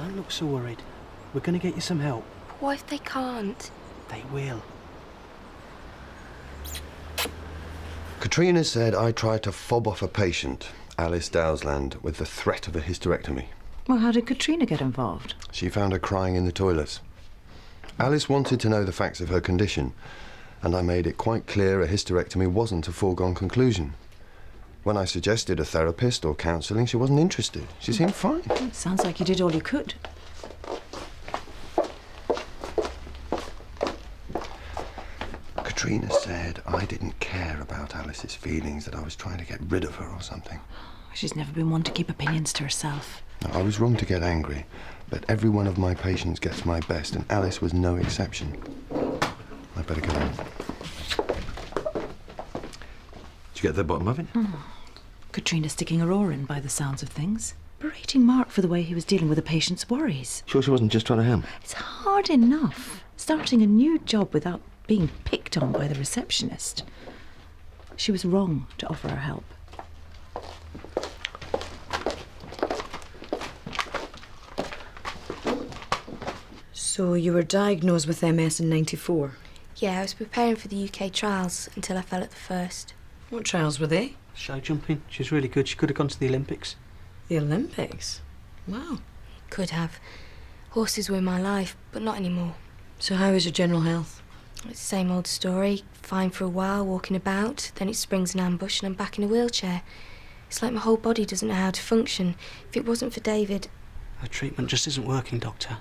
Don't look so worried. We're going to get you some help. What if they can't? They will. Katrina said I tried to fob off a patient, Alice Dowsland, with the threat of a hysterectomy. Well, how did Katrina get involved? She found her crying in the toilets. Alice wanted to know the facts of her condition, and I made it quite clear a hysterectomy wasn't a foregone conclusion. When I suggested a therapist or counselling, she wasn't interested. She seemed fine. Sounds like you did all you could. Katrina said I didn't care about Alice's feelings, that I was trying to get rid of her or something. She's never been one to keep opinions to herself. I was wrong to get angry, but every one of my patients gets my best, and Alice was no exception. I better go on. Did you get to the bottom of it? Katrina sticking her oar in by the sounds of things. Berating Mark for the way he was dealing with a patient's worries. Sure she wasn't just trying to help? It's hard enough starting a new job without being picked on by the receptionist. She was wrong to offer her help. So you were diagnosed with MS in '94? Yeah, I was preparing for the UK trials until I fell at the first. What trials were they? Show jumping. She's really good. She could have gone to the Olympics. The Olympics? Wow. Could have. Horses were my life, but not anymore. So how is your general health? It's the same old story. Fine for a while, walking about, then it springs an ambush and I'm back in a wheelchair. It's like my whole body doesn't know how to function. If it wasn't for David... Her treatment just isn't working, Doctor.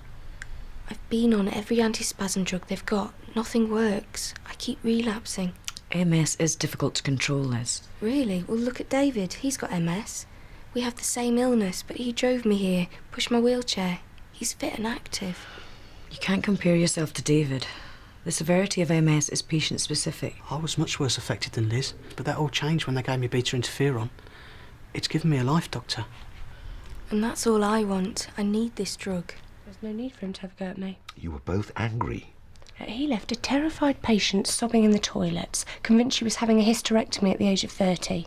I've been on every antispasm drug they've got. Nothing works. I keep relapsing. MS is difficult to control, Liz. Really? Well, look at David. He's got MS. We have the same illness, but he drove me here, pushed my wheelchair. He's fit and active. You can't compare yourself to David. The severity of MS is patient-specific. I was much worse affected than Liz, but that all changed when they gave me beta interferon. It's given me a life, Doctor. And that's all I want. I need this drug. There's no need for him to have a go at me. You were both angry. He left a terrified patient sobbing in the toilets, convinced she was having a hysterectomy at the age of 30.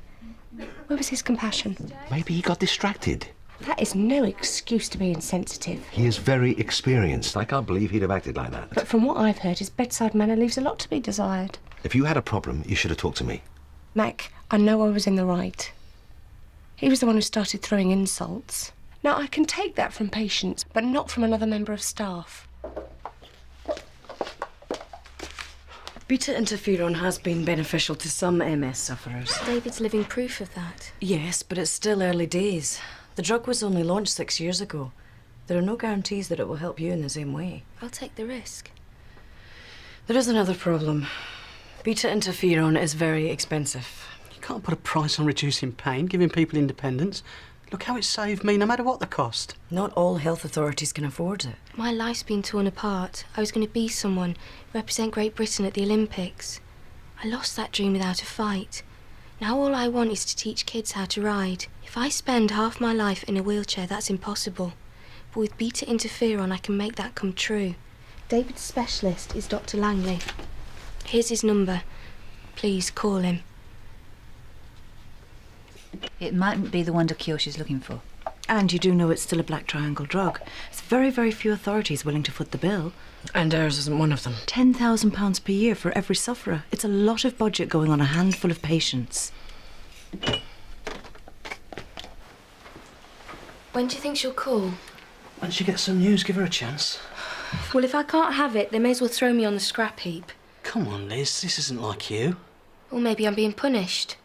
Where was his compassion? Maybe he got distracted. That is no excuse to be insensitive. He is very experienced. I can't believe he'd have acted like that. But from what I've heard, his bedside manner leaves a lot to be desired. If you had a problem, you should have talked to me. Mac, I know I was in the right. He was the one who started throwing insults. Now, I can take that from patients, but not from another member of staff. Beta interferon has been beneficial to some MS sufferers. David's living proof of that. Yes, but it's still early days. The drug was only launched 6 years ago. There are no guarantees that it will help you in the same way. I'll take the risk. There is another problem. Beta interferon is very expensive. You can't put a price on reducing pain, giving people independence. Look how it saved me, no matter what the cost. Not all health authorities can afford it. My life's been torn apart. I was going to be someone, represent Great Britain at the Olympics. I lost that dream without a fight. Now all I want is to teach kids how to ride. If I spend half my life in a wheelchair, that's impossible. But with beta interferon, I can make that come true. David's specialist is Dr. Langley. Here's his number. Please call him. It mightn't be the wonder cure she's looking for. And you do know it's still a black triangle drug. There's very, very few authorities willing to foot the bill. And ours isn't one of them. £10,000 per year for every sufferer. It's a lot of budget going on a handful of patients. When do you think she'll call? When she gets some news, give her a chance. Well, if I can't have it, they may as well throw me on the scrap heap. Come on, Liz, this isn't like you. Or maybe I'm being punished.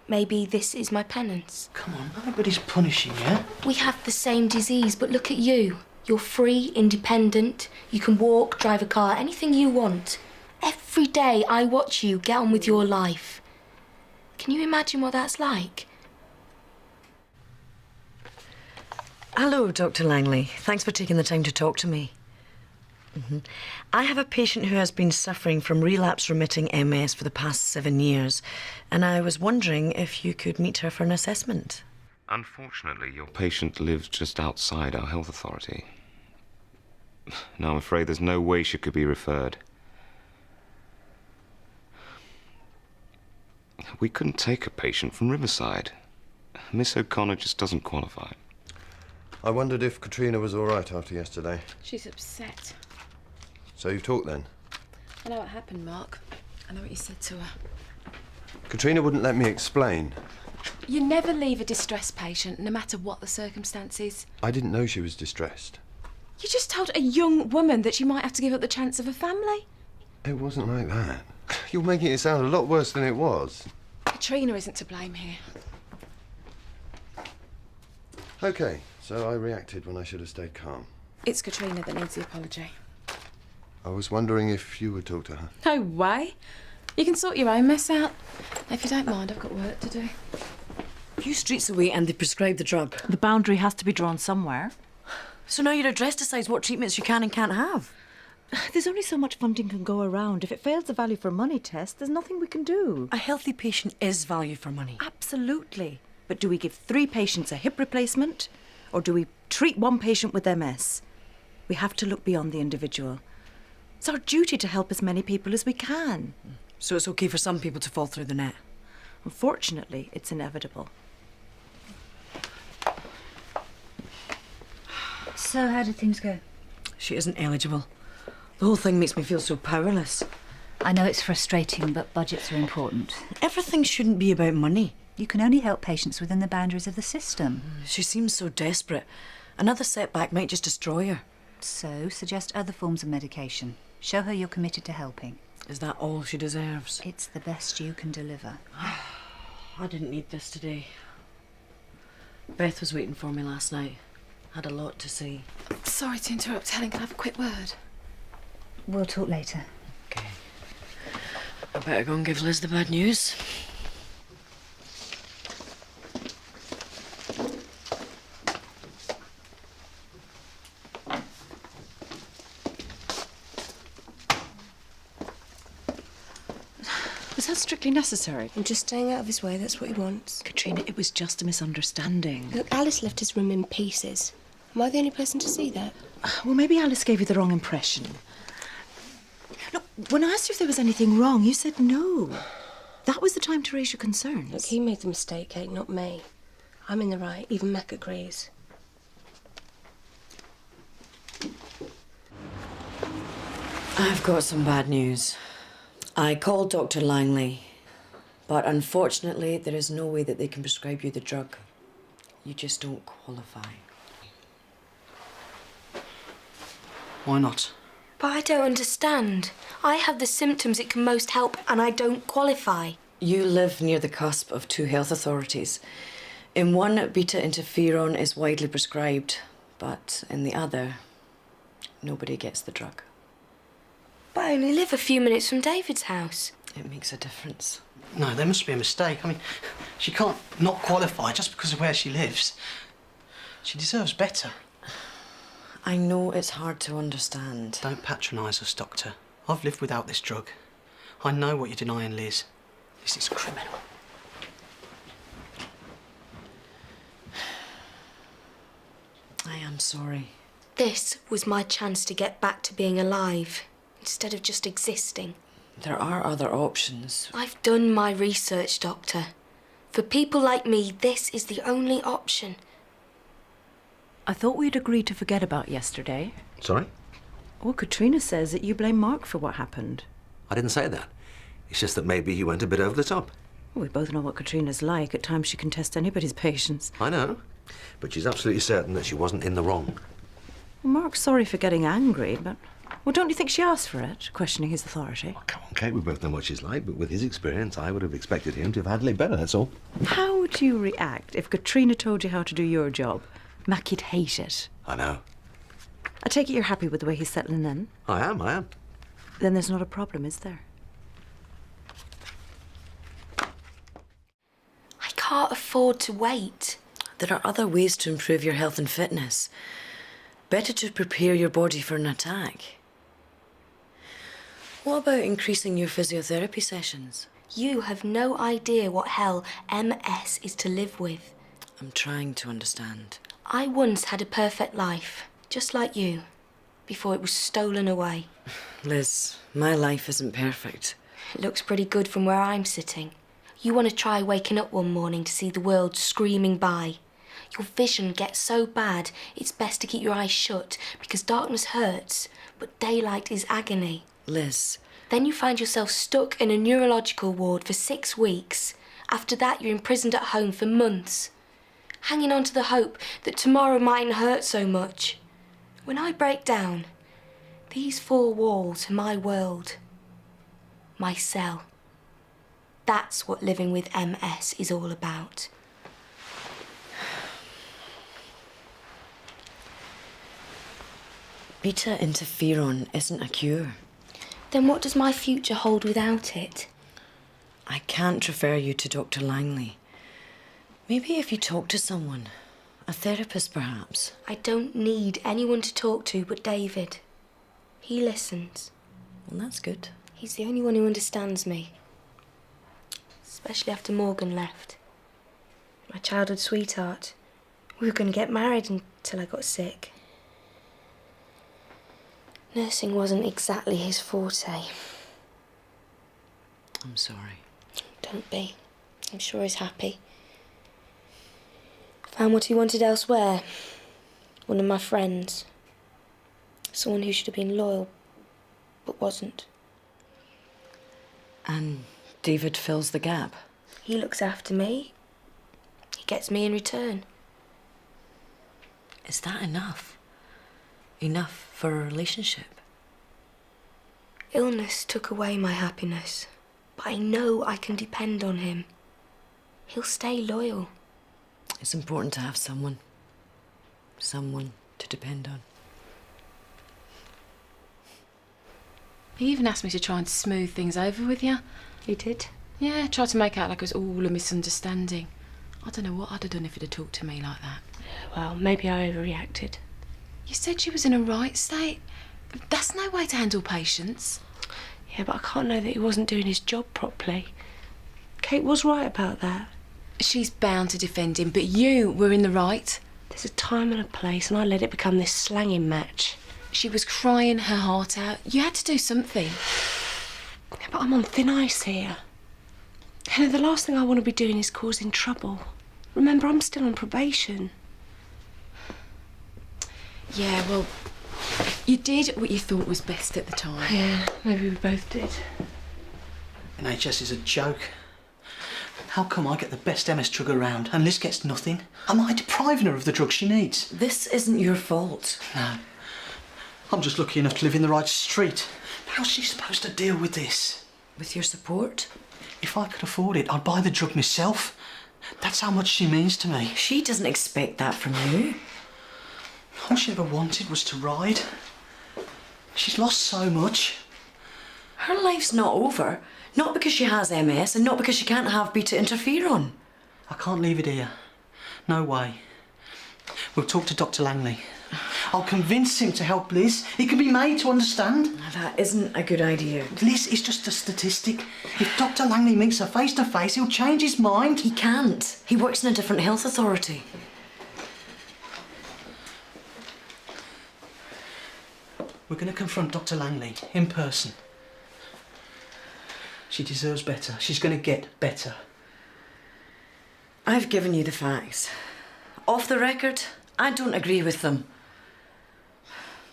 Maybe this is my penance. Come on, nobody's punishing you. We have the same disease, but look at you. You're free, independent. You can walk, drive a car, anything you want. Every day I watch you get on with your life. Can you imagine what that's like? Hello, Dr. Langley. Thanks for taking the time to talk to me. I have a patient who has been suffering from relapse-remitting MS for the past 7 years, and I was wondering if you could meet her for an assessment. Unfortunately, your patient lives just outside our health authority. Now, I'm afraid there's no way she could be referred. We couldn't take a patient from Riverside. Miss O'Connor just doesn't qualify. I wondered if Katrina was all right after yesterday. She's upset. So you've talked then? I know what happened, Mark. I know what you said to her. Katrina wouldn't let me explain. You never leave a distressed patient, no matter what the circumstances. I didn't know she was distressed. You just told a young woman that she might have to give up the chance of a family. It wasn't like that. You're making it sound a lot worse than it was. Katrina isn't to blame here. OK, so I reacted when I should have stayed calm. It's Katrina that needs the apology. I was wondering if you would talk to her. No way. You can sort your own mess out. If you don't mind, I've got work to do. A few streets away and they prescribe the drug. The boundary has to be drawn somewhere. So now your address decides what treatments you can and can't have. There's only so much funding can go around. If it fails the value for money test, there's nothing we can do. A healthy patient is value for money. Absolutely. But do we give 3 patients a hip replacement? Or do we treat 1 patient with MS? We have to look beyond the individual. It's our duty to help as many people as we can. So it's okay for some people to fall through the net? Unfortunately, it's inevitable. So how did things go? She isn't eligible. The whole thing makes me feel so powerless. I know it's frustrating, but budgets are important. Everything shouldn't be about money. You can only help patients within the boundaries of the system. She seems so desperate. Another setback might just destroy her. So suggest other forms of medication. Show her you're committed to helping. Is that all she deserves? It's the best you can deliver. I didn't need this today. Beth was waiting for me last night. Had a lot to say. Sorry to interrupt, Helen. Can I have a quick word? We'll talk later. Okay. I better go and give Liz the bad news. Was that strictly necessary? I'm just staying out of his way, that's what he wants. Katrina, it was just a misunderstanding. Look, Alice left his room in pieces. Am I the only person to see that? Well, maybe Alice gave you the wrong impression. Look, when I asked you if there was anything wrong, you said no. That was the time to raise your concerns. Look, he made the mistake, Kate, not me. I'm in the right. Even Mac agrees. I've got some bad news. I called Dr. Langley, but unfortunately there is no way that they can prescribe you the drug. You just don't qualify. Why not? But I don't understand. I have the symptoms it can most help and I don't qualify. You live near the cusp of 2 health authorities. In one, beta interferon is widely prescribed, but in the other, nobody gets the drug. But I only live a few minutes from David's house. It makes a difference. No, there must be a mistake. I mean, she can't not qualify just because of where she lives. She deserves better. I know it's hard to understand. Don't patronise us, Doctor. I've lived without this drug. I know what you're denying, Liz. This is criminal. I am sorry. This was my chance to get back to being alive, instead of just existing. There are other options. I've done my research, Doctor. For people like me, this is the only option. I thought we'd agreed to forget about yesterday. Sorry? Well, Katrina says that you blame Mark for what happened. I didn't say that. It's just that maybe he went a bit over the top. Well, we both know what Katrina's like. At times she can test anybody's patience. I know. But she's absolutely certain that she wasn't in the wrong. Well, Mark's sorry for getting angry, but... Well, don't you think she asked for it, questioning his authority? Oh, come on, Kate, we both know what she's like, but with his experience, I would have expected him to have handled it better, that's all. How would you react if Katrina told you how to do your job? Mac, you'd hate it. I know. I take it you're happy with the way he's settling in? I am. Then there's not a problem, is there? I can't afford to wait. There are other ways to improve your health and fitness. Better to prepare your body for an attack. What about increasing your physiotherapy sessions? You have no idea what hell MS is to live with. I'm trying to understand. I once had a perfect life, just like you, before it was stolen away. Liz, my life isn't perfect. It looks pretty good from where I'm sitting. You want to try waking up one morning to see the world screaming by. Your vision gets so bad, it's best to keep your eyes shut because darkness hurts, but daylight is agony. Liz. Then you find yourself stuck in a neurological ward for 6 weeks. After that, you're imprisoned at home for months, hanging on to the hope that tomorrow mightn't hurt so much. When I break down, these 4 walls are my world, my cell. That's what living with MS is all about. Beta interferon isn't a cure. Then what does my future hold without it? I can't refer you to Dr. Langley. Maybe if you talk to someone, a therapist perhaps. I don't need anyone to talk to but David. He listens. Well, that's good. He's the only one who understands me. Especially after Morgan left. My childhood sweetheart. We were going to get married until I got sick. Nursing wasn't exactly his forte. I'm sorry. Don't be. I'm sure he's happy. Found what he wanted elsewhere. One of my friends. Someone who should have been loyal, but wasn't. And David fills the gap. He looks after me. He gets me in return. Is that enough? Enough for a relationship? Illness took away my happiness, but I know I can depend on him. He'll stay loyal. It's important to have someone to depend on. He even asked me to try and smooth things over with you. He did? Yeah, tried to make out like it was all a misunderstanding. I don't know what I'd have done if he'd have talked to me like that. Well, maybe I overreacted. You said she was in a right state. That's no way to handle patients. Yeah, but I can't know that he wasn't doing his job properly. Kate was right about that. She's bound to defend him, but you were in the right. There's a time and a place, and I let it become this slanging match. She was crying her heart out. You had to do something. Yeah, but I'm on thin ice here. You know, the last thing I want to be doing is causing trouble. Remember, I'm still on probation. Yeah, well, you did what you thought was best at the time. Yeah, maybe we both did. NHS is a joke. How come I get the best MS drug around and Liz gets nothing? Am I depriving her of the drug she needs? This isn't your fault. No. I'm just lucky enough to live in the right street. How's she supposed to deal with this? With your support? If I could afford it, I'd buy the drug myself. That's how much she means to me. She doesn't expect that from you. All she ever wanted was to ride. She's lost so much. Her life's not over. Not because she has MS and not because she can't have beta interferon. I can't leave it here. No way. We'll talk to Dr. Langley. I'll convince him to help Liz. He can be made to understand. That isn't a good idea. Liz is just a statistic. If Dr. Langley meets her face to face, he'll change his mind. He can't. He works in a different health authority. We're going to confront Dr. Langley in person. She deserves better. She's going to get better. I've given you the facts. Off the record, I don't agree with them.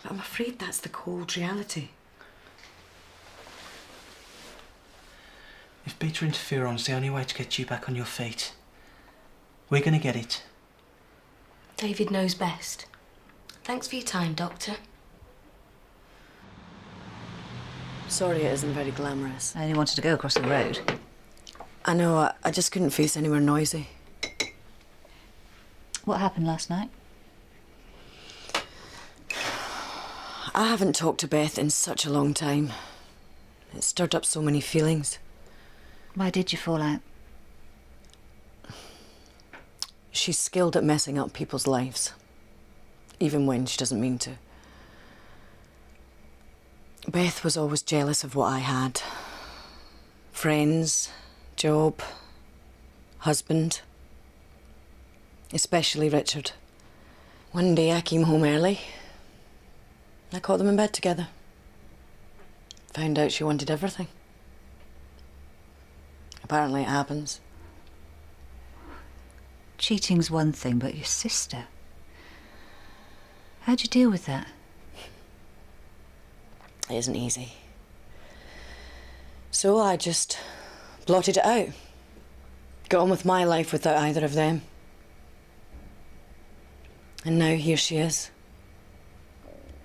But I'm afraid that's the cold reality. If beta interferon's the only way to get you back on your feet, we're going to get it. David knows best. Thanks for your time, Doctor. Sorry it isn't very glamorous. I only wanted to go across the road. I know, I just couldn't face anywhere noisy. What happened last night? I haven't talked to Beth in such a long time. It stirred up so many feelings. Why did you fall out? She's skilled at messing up people's lives, even when she doesn't mean to. Beth was always jealous of what I had. Friends, job, husband. Especially Richard. One day I came home early. I caught them in bed together. Found out she wanted everything. Apparently it happens. Cheating's one thing, but your sister... How'd you deal with that? It isn't easy. So I just blotted it out. Got on with my life without either of them. And now here she is.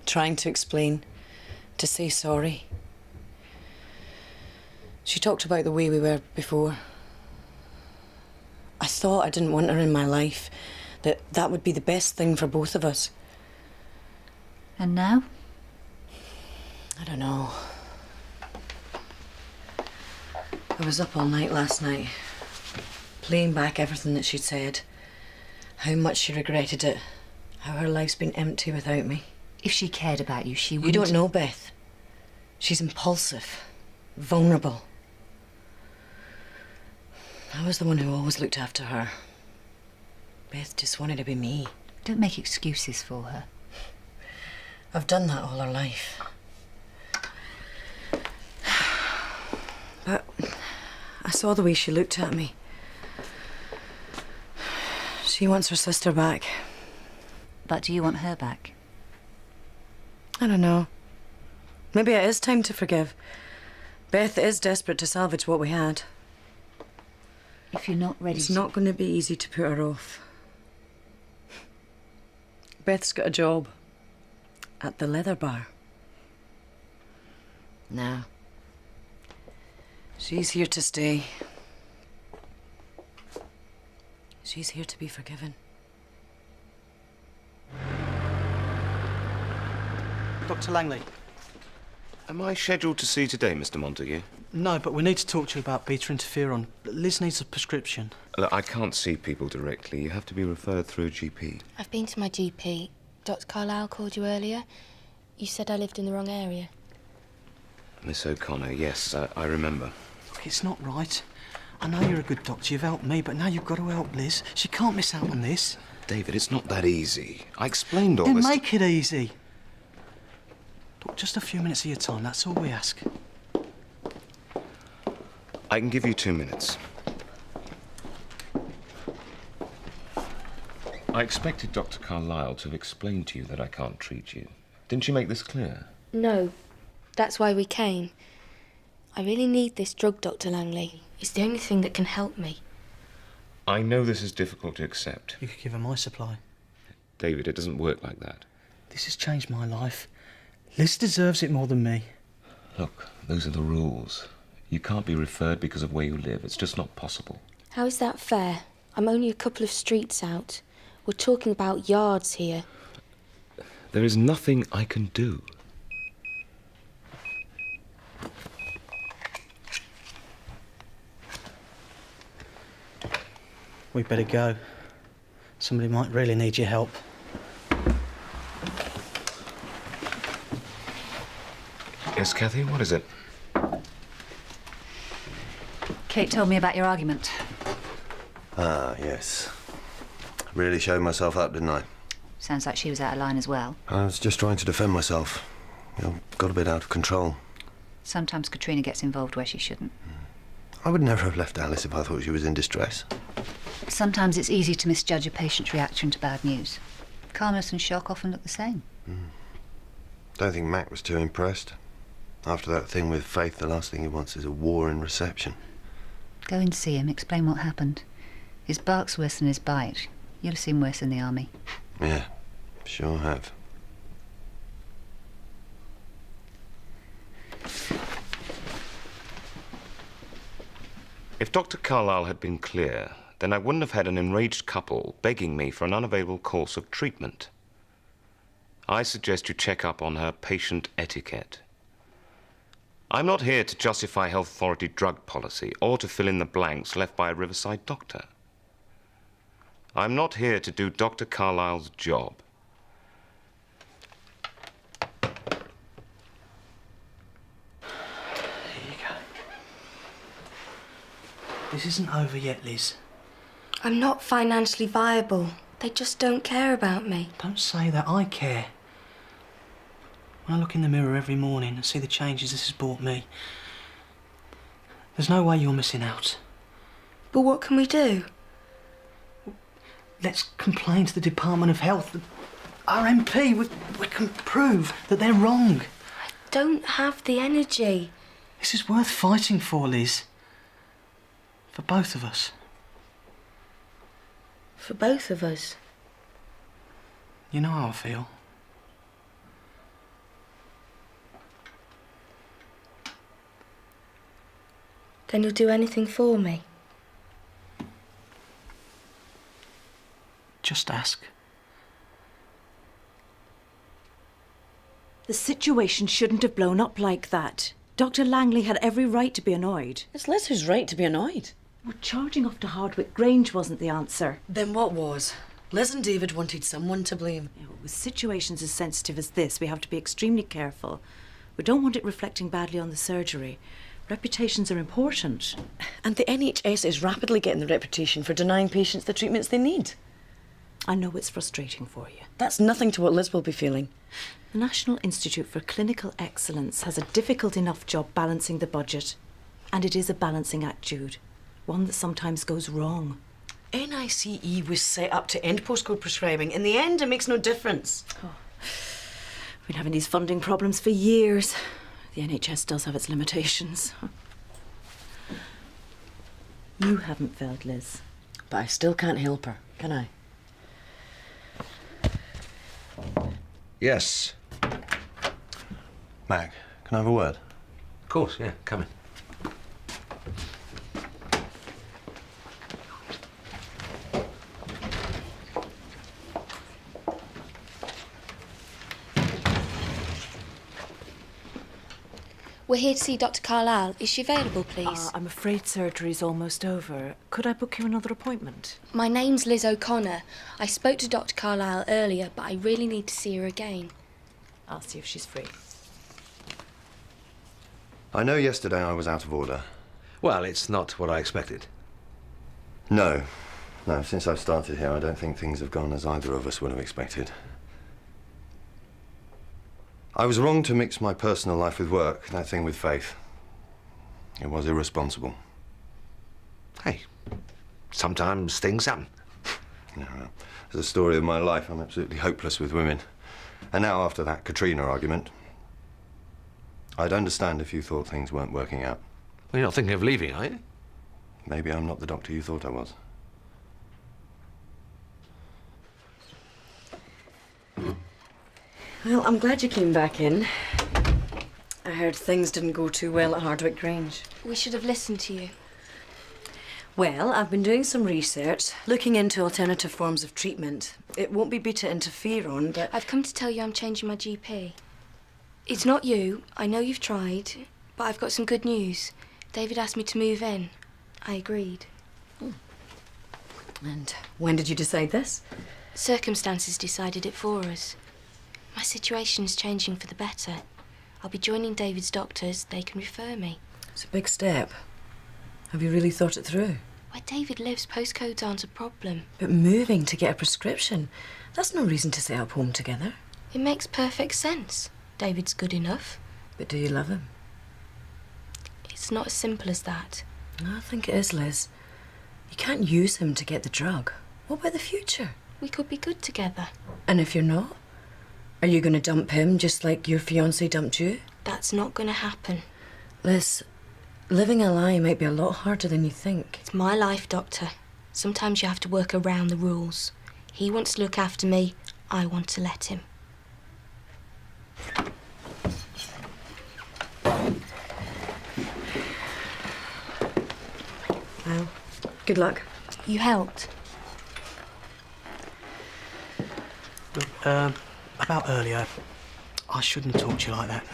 Trying to explain, to say sorry. She talked about the way we were before. I thought I didn't want her in my life, that that would be the best thing for both of us. And now? I don't know. I was up all night last night, playing back everything that she'd said. How much she regretted it. How her life's been empty without me. If she cared about you, she wouldn't... You don't know, Beth. She's impulsive, vulnerable. I was the one who always looked after her. Beth just wanted to be me. Don't make excuses for her. I've done that all her life. But I saw the way she looked at me. She wants her sister back. But do you want her back? I don't know. Maybe it is time to forgive. Beth is desperate to salvage what we had. If you're not ready It's not going to be easy to put her off. Beth's got a job at the leather bar. Now, she's here to stay. She's here to be forgiven. Dr. Langley. Am I scheduled to see you today, Mr. Montague? No, but we need to talk to you about beta interferon. Liz needs a prescription. Look, I can't see people directly. You have to be referred through a GP. I've been to my GP. Dr. Carlyle called you earlier. You said I lived in the wrong area. Miss O'Connor, yes, I remember. Look, it's not right. I know you're a good doctor, you've helped me, but now you've got to help Liz. She can't miss out on this. David, it's not that easy. I explained all Then this... make it easy. Look, just a few minutes of your time, that's all we ask. I can give you 2 minutes. I expected Dr. Carlyle to have explained to you that I can't treat you. Didn't she make this clear? No, that's why we came. I really need this drug, Dr. Langley. It's the only thing that can help me. I know this is difficult to accept. You could give her my supply. David, it doesn't work like that. This has changed my life. Liz deserves it more than me. Look, those are the rules. You can't be referred because of where you live. It's just not possible. How is that fair? I'm only a couple of streets out. We're talking about yards here. There is nothing I can do. We'd better go. Somebody might really need your help. Yes, Kathy, what is it? Kate told me about your argument. Ah, yes. Really showed myself up, didn't I? Sounds like she was out of line as well. I was just trying to defend myself. You know, got a bit out of control. Sometimes Katrina gets involved where she shouldn't. I would never have left Alice if I thought she was in distress. Sometimes it's easy to misjudge a patient's reaction to bad news. Calmness and shock often look the same. Don't think Mac was too impressed. After that thing with Faith, the last thing he wants is a war in reception. Go and see him, explain what happened. His bark's worse than his bite. You'll have seen worse in the army. Yeah, sure have. If Dr. Carlyle had been clear, then I wouldn't have had an enraged couple begging me for an unavailable course of treatment. I suggest you check up on her patient etiquette. I'm not here to justify health authority drug policy or to fill in the blanks left by a riverside doctor. I'm not here to do Dr. Carlyle's job. Here you go. This isn't over yet, Liz. I'm not financially viable. They just don't care about me. Don't say that. I care. When I look in the mirror every morning and see the changes this has brought me, there's no way you're missing out. But what can we do? let's complain to the Department of Health. Our MP, we can prove that they're wrong. I don't have the energy. This is worth fighting for, Liz. For both of us. For both of us. You know how I feel. Then you'll do anything for me? Just ask. The situation shouldn't have blown up like that. Dr. Langley had every right to be annoyed. It's Liz who's right to be annoyed. Well, charging off to Hardwick Grange wasn't the answer. Then what was? Liz and David wanted someone to blame. With situations as sensitive as this, we have to be extremely careful. We don't want it reflecting badly on the surgery. Reputations are important. And the NHS is rapidly getting the reputation for denying patients the treatments they need. I know it's frustrating for you. That's nothing to what Liz will be feeling. The National Institute for Clinical Excellence has a difficult enough job balancing the budget. And it is a balancing act, Jude. One that sometimes goes wrong. NICE was set up to end postcode prescribing. In the end, it makes no difference. Oh. We've been having these funding problems for years. The NHS does have its limitations. You haven't failed, Liz. But I still can't help her, can I? Yes. Mac, can I have a word? Of course, yeah, come in. We're here to see Dr. Carlyle. Is she available, please? I'm afraid surgery's almost over. Could I book you another appointment? My name's Liz O'Connor. I spoke to Dr. Carlyle earlier, but I really need to see her again. I'll see if she's free. I know yesterday I was out of order. Well, it's not what I expected. No. No, since I've started here, I don't think things have gone as either of us would have expected. I was wrong to mix my personal life with work, that thing with Faith. It was irresponsible. Hey, sometimes things happen. No, it's the story of my life. I'm absolutely hopeless with women. And now, after that Katrina argument, I'd understand if you thought things weren't working out. Well, you're not thinking of leaving, are you? Maybe I'm not the doctor you thought I was. Well, I'm glad you came back in. I heard things didn't go too well at Hardwick Grange. We should have listened to you. Well, I've been doing some research, looking into alternative forms of treatment. It won't be beta interferon, but... I've come to tell you I'm changing my GP. It's not you. I know you've tried, but I've got some good news. David asked me to move in. I agreed. And when did you decide this? Circumstances decided it for us. My situation's changing for the better. I'll be joining David's doctors. They can refer me. It's a big step. Have you really thought it through? Where David lives, postcodes aren't a problem. But moving to get a prescription, that's no reason to set up home together. It makes perfect sense. David's good enough. But do you love him? It's not as simple as that. I think it is, Liz. You can't use him to get the drug. What about the future? We could be good together. And if you're not? Are you going to dump him just like your fiancé dumped you? That's not going to happen. Liz, living a lie might be a lot harder than you think. It's my life, Doctor. Sometimes you have to work around the rules. He wants to look after me. I want to let him. Well, good luck. You helped. Look, about earlier, I shouldn't have talked to you like that.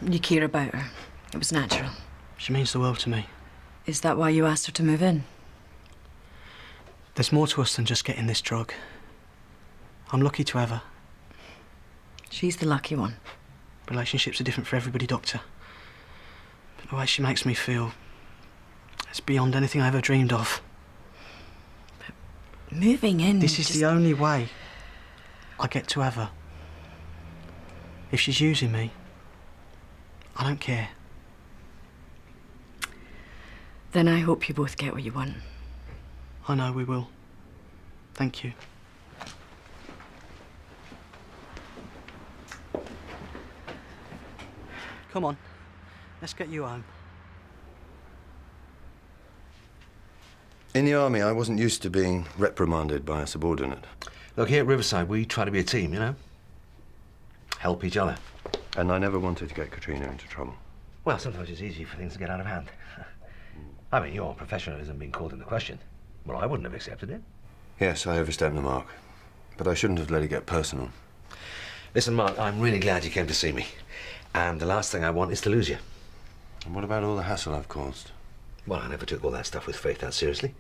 You care about her. It was natural. She means the world to me. Is that why you asked her to move in? There's more to us than just getting this drug. I'm lucky to have her. She's the lucky one. Relationships are different for everybody, Doctor. But the way she makes me feel, it's beyond anything I ever dreamed of. But moving in... This is the only way I get to have her. If she's using me, I don't care. Then I hope you both get what you want. I know we will. Thank you. Come on, let's get you home. In the army, I wasn't used to being reprimanded by a subordinate. Look, here at Riverside, we try to be a team, you know? Help each other. And I never wanted to get Katrina into trouble. Well, sometimes it's easy for things to get out of hand. I mean, your professionalism being called into question. Well, I wouldn't have accepted it. Yes, I overstepped the mark. But I shouldn't have let it get personal. Listen, Mark, I'm really glad you came to see me. And the last thing I want is to lose you. And what about all the hassle I've caused? Well, I never took all that stuff with Faith that seriously.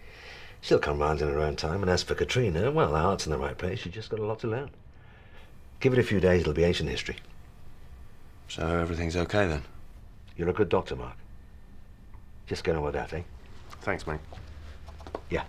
She'll come round in her own time, and as for Katrina, well, her heart's in the right place. She's just got a lot to learn. Give it a few days, it'll be ancient history. So everything's okay then? You're a good doctor, Mark. Just get on with that, eh? Thanks, mate. Yeah.